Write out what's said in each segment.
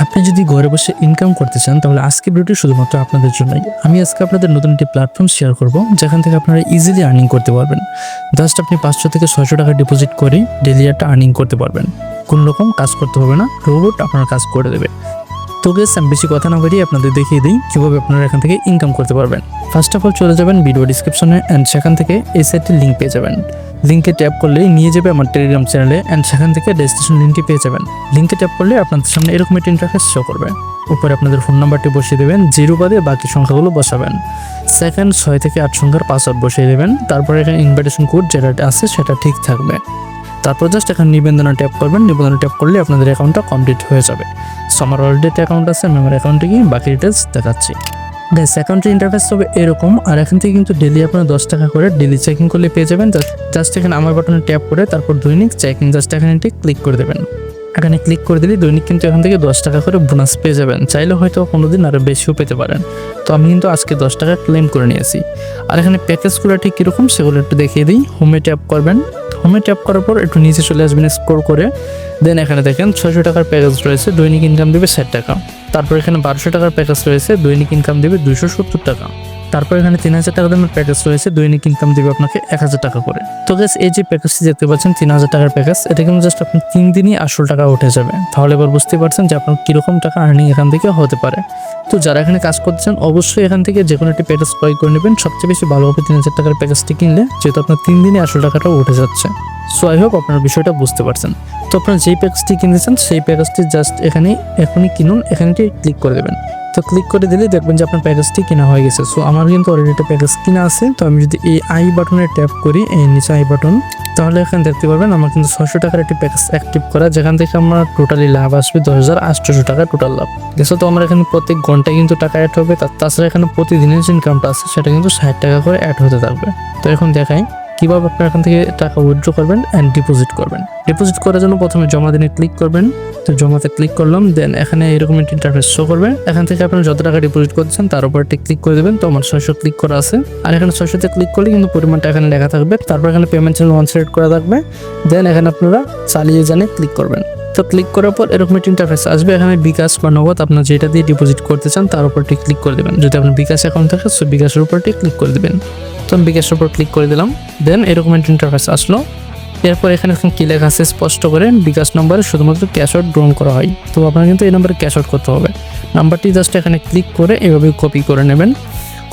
আপনি যদি ঘরে বসে ইনকাম করতে চান তাহলে আজকে ভিডিওটি শুধুমাত্র আপনাদের জন্যই। আমি আজকে আপনাদের নতুন একটি প্ল্যাটফর্ম শেয়ার করব যেখান থেকে আপনারা ইজিলি আর্নিং করতে পারবেন। জাস্ট আপনি 500 থেকে 600 টাকা ডিপোজিট করে ডেইলি একটা আর্নিং করতে পারবেন। কোনো রকম কাজ করতে হবে না, রোবট আপনার কাজ করে দেবে। তো গাইস, আমি বেশি কথা না বাড়িয়ে আপনাদের দেখিয়ে দিই কীভাবে আপনারা এখান থেকে ইনকাম করতে পারবেন। ফার্স্ট অফ অল চলে যাবেন ভিডিও ডিসক্রিপশনে অ্যান্ড সেখান থেকে এই সাইটটির লিঙ্ক পেয়ে যাবেন। লিঙ্কে ট্যাপ করলেই নিয়ে যাবে আমার টেলিগ্রাম চ্যানেলে অ্যান্ড সেখান থেকে রেজিস্ট্রেশন লিঙ্কটি পেয়ে যাবেন। লিঙ্কে ট্যাপ করলে আপনাদের সামনে এরকম একটি ইন্টারফেস শো করবে। উপরে আপনাদের ফোন নাম্বারটি বসিয়ে দেবেন, 0 বাদে বাকি সংখ্যাগুলো বসাবেন। সেকেন্ড 6 থেকে 8 সংখ্যার পাসওয়ার্ড বসিয়ে দেবেন। তারপরে এখানে ইনভাইটেশন কোড যেটা আছে সেটা ঠিক থাকবে। তারপর জাস্ট এখানে নিবন্ধনে ট্যাপ করবেন। নিবন্ধনে ট্যাপ করলে আপনাদের অ্যাকাউন্টটা কমপ্লিট হয়ে যাবে। সো আমার অলরেডি অ্যাকাউন্ট আছে, আমি আমার অ্যাকাউন্টে গিয়ে বাকি ডিটেলস দেখাচ্ছি। গাইস, অ্যাকাউন্টের ইন্টারফেস হবে এরকম, আর এখান থেকে কিন্তু ডেলি আপনারা 10 টাকা করে ডেলি চেকিং করলে পেয়ে যাবেন। জাস্ট এখানে আমার বাটনে ট্যাপ করে তারপর দৈনিক চেকিং জাস্ট এখানে ক্লিক করে দেবেন। এখানে ক্লিক করে দিলে দৈনিক কিন্তু এখান থেকে 10 টাকা করে বোনাস পেয়ে যাবেন। চাইলে হয়তো কোনোদিন আরও বেশিও পেতে পারেন। তো আমি কিন্তু আজকে 10 টাকা ক্লেম করে নিয়েছি। আর এখানে প্যাকেজগুলো ঠিক কীরকম সেগুলো একটু দেখিয়ে দিই। হোমে ট্যাপ করবেন। হোমে ট্যাপ করার পর একটু নিচে চলে আসবেন স্ক্রল করে। দেন এখানে দেখেন 600 টাকার প্যাকেজ রয়েছে, দৈনিক ইনকাম দেবে 60 টাকা। তারপর এখানে 1200 টাকার প্যাকেজ রয়েছে, দৈনিক ইনকাম দেবে 270 টাকা। তারপর এখানে 3000 টাকা দামের প্যাকেজ রয়েছে, দৈনিক ইনকাম দেবে আপনাকে 1000 টাকা করে। তো গাইস, এই যে প্যাকেজটি দেখতে পাচ্ছেন 3000 টাকার প্যাকেজ, এটা কিন্তু জাস্ট আপনি 3 দিনই আসল টাকা উঠে যাবে। তাহলে এবার বুঝতে পারছেন যে আপনার কীরকম টাকা আর্নিং এখান থেকে হতে পারে। তো যারা এখানে কাজ করছেন অবশ্যই এখান থেকে যে কোনো একটি প্যাকেজ ক্রয় করে নেবেন। সবচেয়ে বেশি ভালো হবে 3000 টাকার প্যাকেজটি কিনলে, যেহেতু আপনার 3 দিনই আসল টাকাটা উঠে যাচ্ছে। সো আই হোপ আপনার বিষয়টা বুঝতে পারছেন। তো আপনারা যেই প্যাকেজটি কিনতে চান সেই প্যাকেজটি জাস্ট এখানে এখনই কিনুন, এখানে ক্লিক করে দেবেন। তো ক্লিক করে দিলে দেখবেন যে আপনার প্যাকেজটি কেনা হয়ে গেছে। সো আমার কিন্তু অলরেডি একটা প্যাকেজ কিনা আছে। তো আমি যদি এই আই বাটনে ট্যাপ করি, এই নিচে আই বাটন, তাহলে এখানে দেখতে পারবেন আমার কিন্তু 600 টাকার একটি প্যাকেজ অ্যাক্টিভ করা, যেখান থেকে আমার টোটালি লাভ আসবে 10,800 টাকা টোটাল লাভ। গেছো তো আমার এখানে প্রত্যেক ঘন্টায় কিন্তু টাকা অ্যাড হবে। তাছাড়া এখানে প্রতিদিনের যে ইনকামটা আছে সেটা কিন্তু 60 টাকা করে অ্যাড হতে থাকবে। তো এখন দেখাই কীভাবে আপনারা এখান থেকে টাকা উইথড্র করবেন অ্যান্ড ডিপোজিট করবেন। ডিপোজিট করার জন্য প্রথমে জমা দিনে ক্লিক করবেন। তো জমাতে ক্লিক করলাম। দেন এখানে এরকম একটি ইন্টারফেস শো করবে। এখান থেকে আপনারা যত টাকা ডিপোজিট করছেন তার উপর ক্লিক করে দেবেন। তো আমার 600 ক্লিক করা আছে, আর এখানে 600-তে ক্লিক করলে কিন্তু পরিমাণটা এখানে লেখা থাকবে। তারপর এখানে পেমেন্ট চ্যানেল ওয়ান সিলেক্ট করা থাকবে। দেন এখানে আপনারা চালিয়ে জানে ক্লিক করবেন। তো ক্লিক করার পর এরকম একটি ইন্টারফেস আসবে। এখানে বিকাশ বা নগদ আপনার যেটা দিয়ে ডিপোজিট করতে চান তার উপর ক্লিক করে দেবেন। যদি আপনার বিকাশ অ্যাকাউন্ট থাকে সো বিকাশের উপর ক্লিক করে দেবেন। তো আমি বিকাশের উপর ক্লিক করে দিলাম। দেন এরকম একটি ইন্টারফেস আসলো। এরপর এখানে কি লেখা আছে স্পষ্ট করে, বিকাশ নম্বরে শুধুমাত্র ক্যাশ আউট গ্রহণ করা হয়। তো আপনার কিন্তু এই নম্বরে ক্যাশ আউট করতে হবে। নাম্বারটি জাস্ট এখানে ক্লিক করে এভাবে কপি করে নেবেন।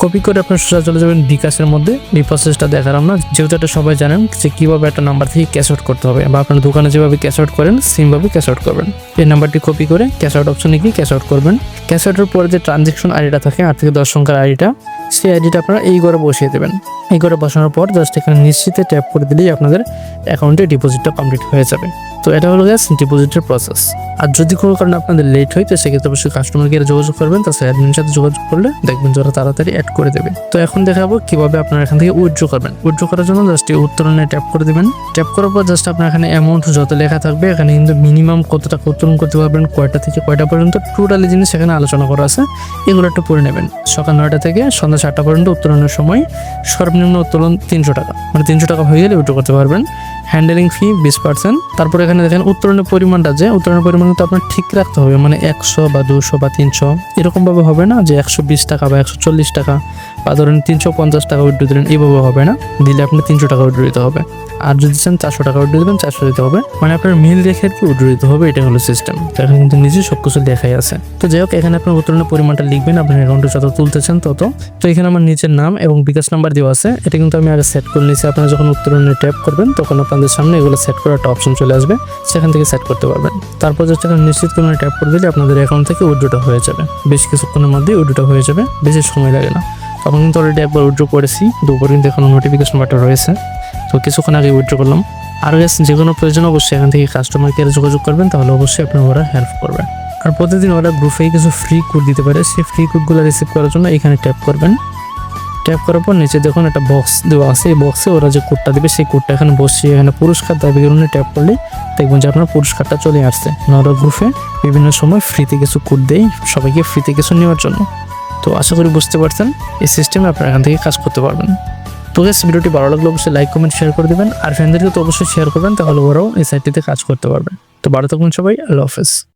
কপি করে আপনার সোজা চলে যাবেন বিকাশের মধ্যে। এই প্রসেসটা দেখালাম না, যেহেতু এটা সবাই জানেন যে কীভাবে একটা নাম্বার থেকে ক্যাশ আউট করতে হবে, বা আপনার দোকানে যেভাবে ক্যাশ আউট করেন সেমভাবে ক্যাশ আউট করবেন। এই নাম্বারটি কপি করে ক্যাশ আউট অপশনে গিয়ে ক্যাশ আউট করবেন। ক্যাশ আউটের পরে যে ট্রানজ্যাকশন আইডিটা থাকে 8 থেকে 10 সংখ্যার আইডিটা, সেই আইডিটা আপনারা এই ঘরে বসিয়ে দেবেন। এই ঘরে বসানোর পর জাস্ট এখানে নিশ্চিতে ট্যাপ করে দিলেই আপনাদের অ্যাকাউন্টে ডিপোজিটটা কমপ্লিট হয়ে যাবে। তো এটা হলো গাইস ডিপোজিটের প্রসেস। আর যদি কোনো কারণে আপনাদের লেট হয় তো সেক্ষেত্রে অবশ্যই কাস্টমার কেয়ারে যোগাযোগ করবেন। তাছাড়া অ্যাডমিনের সাথে যোগাযোগ করলে দেখবেন যারা তাড়াতাড়ি অ্যাড করে দেবে। তো এখন দেখাবো কিভাবে আপনারা এখান থেকে উইথড্র করবেন। উইথড্র করার জন্য জাস্ট এই উত্তোলনে ট্যাপ করে দেবেন। ট্যাপ করার পর জাস্ট আপনার এখানে অ্যামাউন্ট যত লেখা থাকবে, এখানে কিন্তু মিনিমাম কত টাকা উত্তোলন করতে পারবেন, কয়টা থেকে কয়টা পর্যন্ত টোটালি জিনিস এখানে আলোচনা করা আছে, এগুলো একটু পড়ে নেবেন। সকাল 9টা থেকে সন্ধ্যা 7টা পর্যন্ত উত্তোলনের সময় সর্বনিম্ন উত্তোলন 300 টাকা, মানে 300 টাকা হয়ে গেলে উইথড্র করতে পারবেন। হ্যান্ডেলিং ফি 20%। তারপর এখানে দেখেন উত্তোলনের পরিমাণটা, যে উত্তোলনের পরিমাণ কিন্তু আপনার ঠিক রাখতে হবে, মানে 100 বা 200 বা 300 এরকমভাবে হবে না যে 120 টাকা বা 140 টাকা বা ধরেন 350 টাকা উইথড্র দিলেন, এইভাবে হবে না। দিলে আপনি 300 টাকা উইথড্র দিতে হবে। আর যদি চান 400 টাকা উইথড্র দেবেন 400 দিতে হবে, মানে আপনার মিল রেখে আর কি উইথড্র দিতে হবে। এটা হলো সিস্টেম। তো এখানে কিন্তু নিজে সব কিছু দেখাই আছে। তো যাই হোক, এখানে আপনার উত্তোলনের পরিমাণটা লিখবেন, আপনার অ্যাকাউন্টে যত তুলতেছেন তত। তো এখানে আমার নিচের নাম এবং বিকাশ নাম্বার দেওয়া আছে, এটা কিন্তু আমি আগে সেট করে নিয়েছি। আপনারা যখন উত্তোলনে ট্যাপ করবেন তখন আপনাদের সামনে এগুলো সেট করার একটা অপশন চলে আসবে, সেখান থেকে সেট করতে পারবেন। তারপর জাস্ট এখানে নিশ্চিত করে ট্যাপ করে দিলে আপনাদের অ্যাকাউন্ট থেকে উইথড্রটা হয়ে যাবে। বেশ কিছুক্ষণের মধ্যেই উইথড্রটা হয়ে যাবে, বেশি সময় লাগে না। আমি কিন্তু অলরেডি একবার উইথড্র করেছি, দুপুর কিন্তু এখনো নোটিফিকেশন বাটন রয়েছে। তো কিছুক্ষণ আগে উইথড্র করলাম। আর যে কোনো প্রয়োজন অবশ্যই এখান থেকে কাস্টমার কেয়ারে যোগাযোগ করবেন, তাহলে অবশ্যই আপনার ওরা হেল্প করবে। আর প্রতিদিন ওরা গ্রুপে কিছু ফ্রি কোড দিতে পারে, সেই ফ্রি কোডগুলো রিসিভ করার জন্য এখানে ট্যাপ করবেন। ট্যাপ করার পর নিচে দেখুন একটা বক্স দেওয়া আছে, এই বক্সে ওরা যে কোডটা দেবে সেই কোডটা এখানে বসিয়ে এখানে পুরস্কার দাবি করুন ট্যাপ করলেই দেখবেন যে আপনার পুরস্কারটা চলে আসছে। ওরা গ্রুপে বিভিন্ন সময় ফ্রিতে কিছু কোড দেয় সবাইকে ফ্রিতে কিছু নেওয়ার জন্য। তো আশা করি বুঝতে পারছেন এই সিস্টেমে আপনারা এখান থেকে কাজ করতে পারবেন। তো গাইস, ভিডিওটি ভালো লাগলে অবশ্যই লাইক কমেন্ট শেয়ার করে দেবেন, আর ফ্রেন্ডদেরকে তো অবশ্যই শেয়ার করবেন, তাহলে ওরাও এই সাইটটিতে কাজ করতে পারবে। তো ভালো থাকুন সবাই, আল্লাহ হাফেজ।